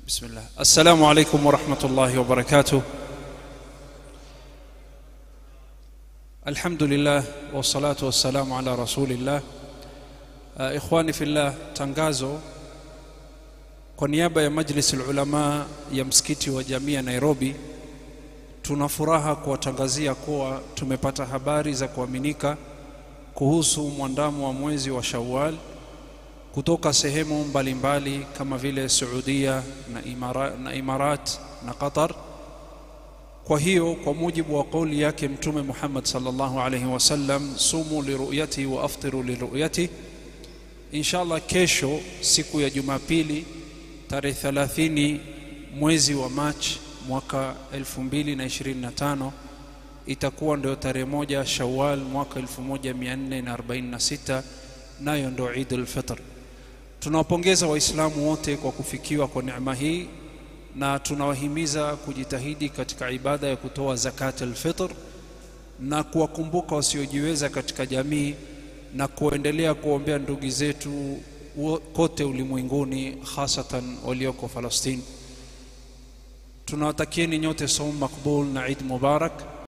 بسم الله. السلام عليكم ورحمة الله وبركاته. الحمد لله والصلاة والسلام على رسول الله. إخواني في الله, tangazo kwa niaba ya Majlis al-Ulama ya msikiti wa Jamia Nairobi. Tunafuraha kuwatangazia kuwa tumepata habari za kuaminika kuhusu mwandamo wa mwezi wa Shawwal kutoka sehemu mbalimbali kama vile Saudia na Imarat na Qatar. Kwa hiyo kwa mujibu wa kauli yake Mtume Muhammad sallallahu alayhi wasallam, sumu liruyati wa aftiru liruyati, inshallah kesho siku ya Jumapili tarehe 30 mwezi wa Machi mwaka 2025 itakuwa ndio tarehe 1 Shawwal mwaka 1446, nayo ndio Eid al-Fitr. Tunawapongeza waislamu wote kwa kufikiwa kwa neema hii na tunawahimiza kujitahidi katika ibada ya kutoa zakat al-fitr na kuwakumbuka wasiojiweza katika jamii na kuendelea kuombea ndugu zetu kote ulimwenguni, hasatan walioko Palestina. Tunawatakieni nyote saum makbul na Eid Mubarak.